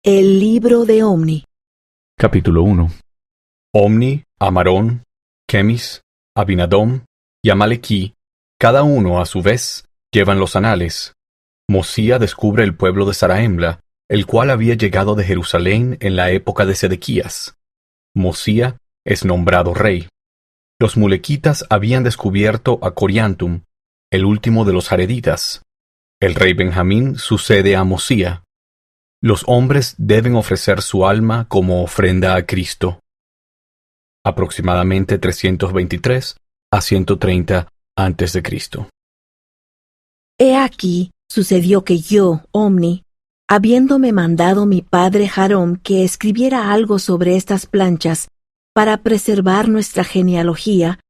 El libro de Omni. Capítulo 1. Omni, Amarón, Kemis, Abinadom y Amalequí, cada uno a su vez, llevan los anales. Mosía descubre el pueblo de Zarahemla, el cual había llegado de Jerusalén en la época de Sedequías. Mosía es nombrado rey. Los mulequitas habían descubierto a Coriantum, el último de los jareditas. El rey Benjamín sucede a Mosía. Los hombres deben ofrecer su alma como ofrenda a Cristo. Aproximadamente 323 a 130 a.C. He aquí, sucedió que yo, Omni, habiéndome mandado mi padre Jarón que escribiera algo sobre estas planchas para preservar nuestra genealogía,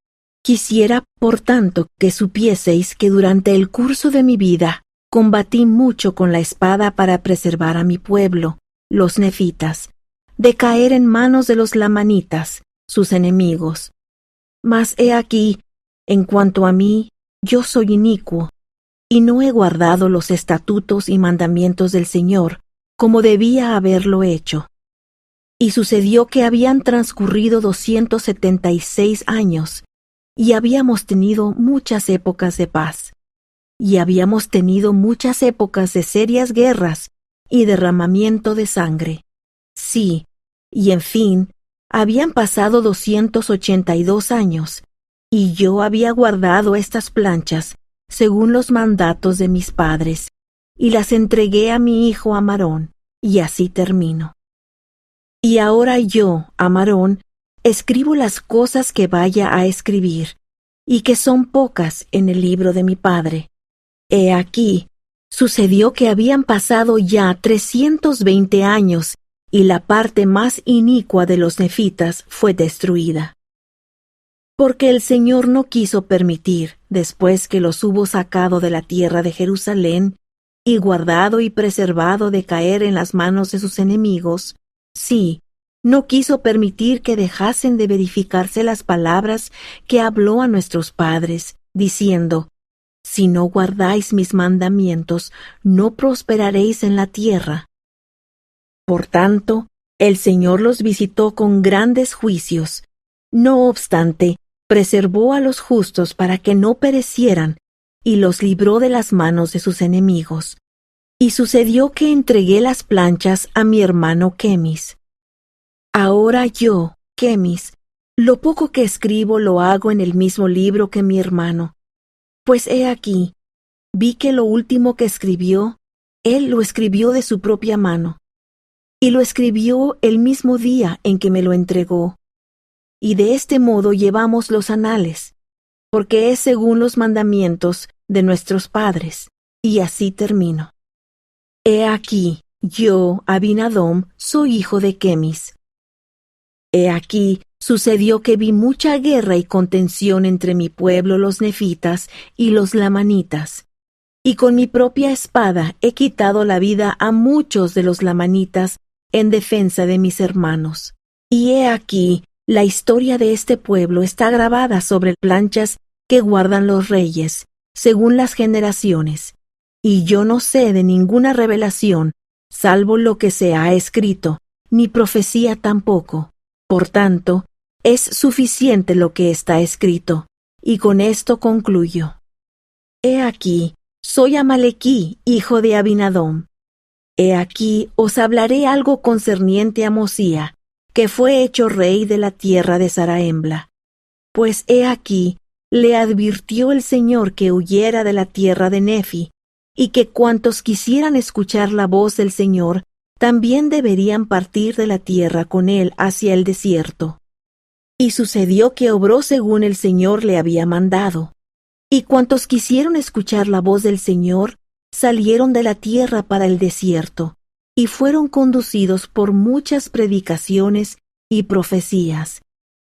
quisiera, por tanto, que supieseis que durante el curso de mi vida combatí mucho con la espada para preservar a mi pueblo, los nefitas, de caer en manos de los lamanitas, sus enemigos. Mas he aquí, en cuanto a mí, yo soy inicuo, y no he guardado los estatutos y mandamientos del Señor, como debía haberlo hecho. Y sucedió que habían transcurrido 276 años, y habíamos tenido muchas épocas de paz. Y habíamos tenido muchas épocas de serias guerras y derramamiento de sangre. Sí, y en fin, habían pasado 282 años, y yo había guardado estas planchas según los mandatos de mis padres, y las entregué a mi hijo Amarón, y así termino. Y ahora yo, Amarón, escribo las cosas que vaya a escribir, y que son pocas en el libro de mi padre. He aquí, sucedió que habían pasado ya 320 años, y la parte más inicua de los nefitas fue destruida. Porque el Señor no quiso permitir, después que los hubo sacado de la tierra de Jerusalén, y guardado y preservado de caer en las manos de sus enemigos, sí, no quiso permitir que dejasen de verificarse las palabras que habló a nuestros padres, diciendo: si no guardáis mis mandamientos, no prosperaréis en la tierra. Por tanto, el Señor los visitó con grandes juicios. No obstante, preservó a los justos para que no perecieran, y los libró de las manos de sus enemigos. Y sucedió que entregué las planchas a mi hermano Kemis. Ahora yo, Kemis, lo poco que escribo lo hago en el mismo libro que mi hermano. Pues he aquí, vi que lo último que escribió, él lo escribió de su propia mano, y lo escribió el mismo día en que me lo entregó. Y de este modo llevamos los anales, porque es según los mandamientos de nuestros padres, y así termino. He aquí, yo, Abinadom, soy hijo de Kemis. He aquí, sucedió que vi mucha guerra y contención entre mi pueblo los nefitas y los lamanitas, y con mi propia espada he quitado la vida a muchos de los lamanitas en defensa de mis hermanos. Y he aquí, la historia de este pueblo está grabada sobre planchas que guardan los reyes, según las generaciones, y yo no sé de ninguna revelación, salvo lo que se ha escrito, ni profecía tampoco. Por tanto, es suficiente lo que está escrito, y con esto concluyo. He aquí, soy Amalequí, hijo de Abinadom. He aquí, os hablaré algo concerniente a Mosía, que fue hecho rey de la tierra de Zarahemla. Pues he aquí, le advirtió el Señor que huyera de la tierra de Nefi, y que cuantos quisieran escuchar la voz del Señor, también deberían partir de la tierra con él hacia el desierto. Y sucedió que obró según el Señor le había mandado. Y cuantos quisieron escuchar la voz del Señor, salieron de la tierra para el desierto, y fueron conducidos por muchas predicaciones y profecías,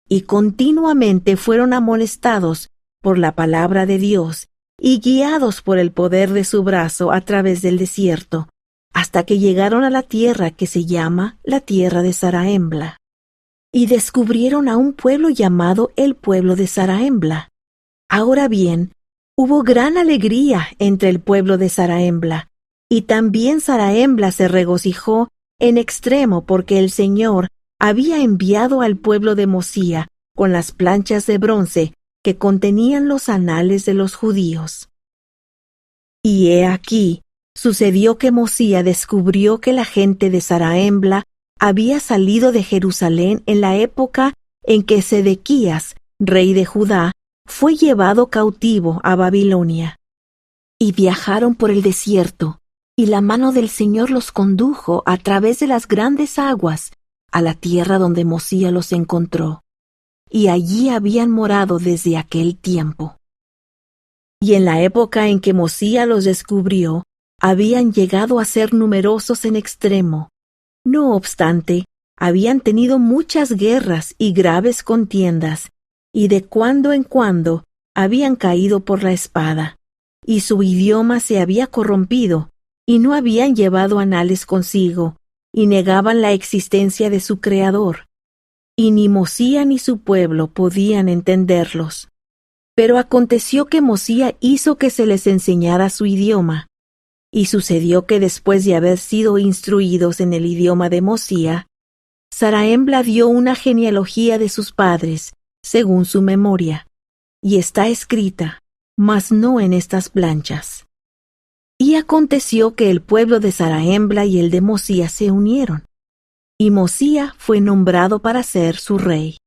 y continuamente fueron amonestados por la palabra de Dios, y guiados por el poder de su brazo a través del desierto, hasta que llegaron a la tierra que se llama la tierra de Zarahemla. Y descubrieron a un pueblo llamado el pueblo de Zarahemla. Ahora bien, hubo gran alegría entre el pueblo de Zarahemla, y también Zarahemla se regocijó en extremo porque el Señor había enviado al pueblo de Mosía con las planchas de bronce que contenían los anales de los judíos. Y he aquí, sucedió que Mosía descubrió que la gente de Zarahemla había salido de Jerusalén en la época en que Sedequías, rey de Judá, fue llevado cautivo a Babilonia. Y viajaron por el desierto, y la mano del Señor los condujo a través de las grandes aguas a la tierra donde Mosía los encontró. Y allí habían morado desde aquel tiempo. Y en la época en que Mosía los descubrió, habían llegado a ser numerosos en extremo. No obstante, habían tenido muchas guerras y graves contiendas, y de cuando en cuando habían caído por la espada, y su idioma se había corrompido, y no habían llevado anales consigo, y negaban la existencia de su Creador. Y ni Mosía ni su pueblo podían entenderlos. Pero aconteció que Mosía hizo que se les enseñara su idioma. Y sucedió que después de haber sido instruidos en el idioma de Mosía, Zarahemla dio una genealogía de sus padres, según su memoria, y está escrita, mas no en estas planchas. Y aconteció que el pueblo de Zarahemla y el de Mosía se unieron, y Mosía fue nombrado para ser su rey.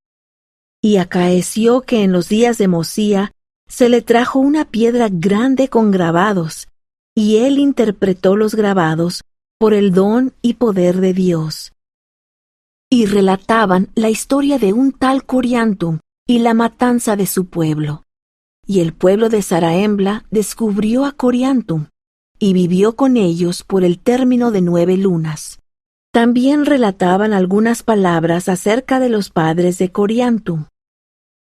Y acaeció que en los días de Mosía se le trajo una piedra grande con grabados, y él interpretó los grabados por el don y poder de Dios. Y relataban la historia de un tal Coriantum y la matanza de su pueblo. Y el pueblo de Zarahemla descubrió a Coriantum, y vivió con ellos por el término de 9 lunas. También relataban algunas palabras acerca de los padres de Coriantum.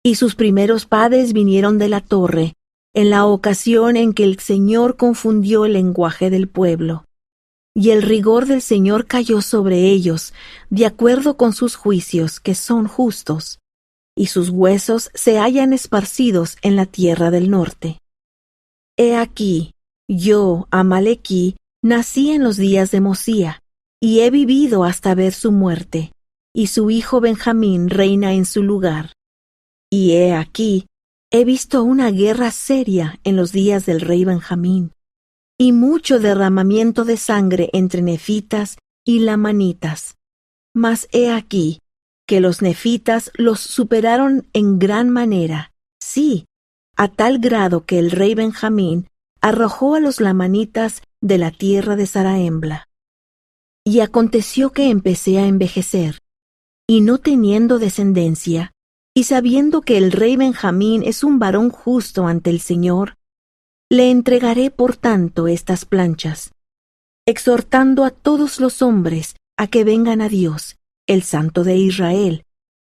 Y sus primeros padres vinieron de la torre, en la ocasión en que el Señor confundió el lenguaje del pueblo. Y el rigor del Señor cayó sobre ellos, de acuerdo con sus juicios, que son justos, y sus huesos se hallan esparcidos en la tierra del norte. He aquí, yo, Amalequí, nací en los días de Mosía, y he vivido hasta ver su muerte, y su hijo Benjamín reina en su lugar. Y he aquí, he visto una guerra seria en los días del rey Benjamín, y mucho derramamiento de sangre entre nefitas y lamanitas. Mas he aquí, que los nefitas los superaron en gran manera, sí, a tal grado que el rey Benjamín arrojó a los lamanitas de la tierra de Zarahemla. Y aconteció que empecé a envejecer, y no teniendo descendencia, y sabiendo que el rey Benjamín es un varón justo ante el Señor, le entregaré por tanto estas planchas, exhortando a todos los hombres a que vengan a Dios, el Santo de Israel,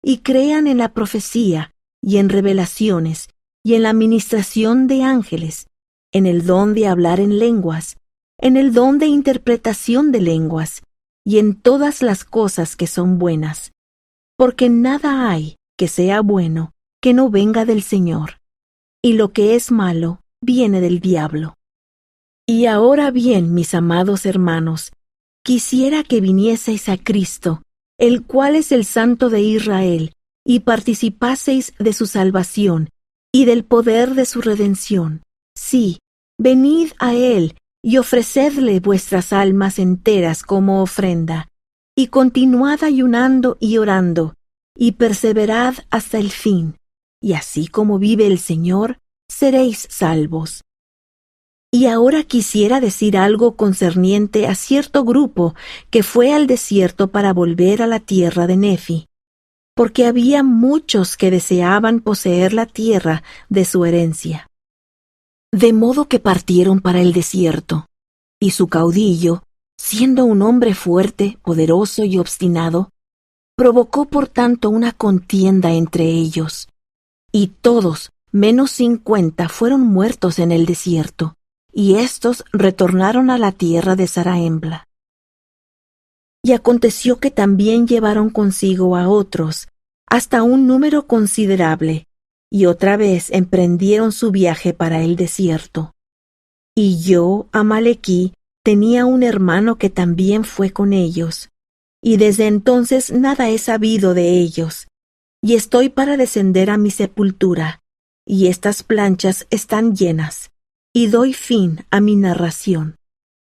y crean en la profecía, y en revelaciones, y en la ministración de ángeles, en el don de hablar en lenguas, en el don de interpretación de lenguas, y en todas las cosas que son buenas, porque nada hay que sea bueno que no venga del Señor, y lo que es malo viene del diablo. Y ahora bien, mis amados hermanos, quisiera que vinieseis a Cristo, el cual es el Santo de Israel, y participaseis de su salvación, y del poder de su redención. Sí, venid a Él, y ofrecedle vuestras almas enteras como ofrenda, y continuad ayunando y orando, y perseverad hasta el fin, y así como vive el Señor, seréis salvos. Y ahora quisiera decir algo concerniente a cierto grupo que fue al desierto para volver a la tierra de Nefi, porque había muchos que deseaban poseer la tierra de su herencia. De modo que partieron para el desierto, y su caudillo, siendo un hombre fuerte, poderoso y obstinado, provocó por tanto una contienda entre ellos, y todos, menos 50, fueron muertos en el desierto, y éstos retornaron a la tierra de Zarahemla. Y aconteció que también llevaron consigo a otros, hasta un número considerable, y otra vez emprendieron su viaje para el desierto. Y yo, Amalequí, tenía un hermano que también fue con ellos, y desde entonces nada he sabido de ellos, y estoy para descender a mi sepultura, y estas planchas están llenas, y doy fin a mi narración.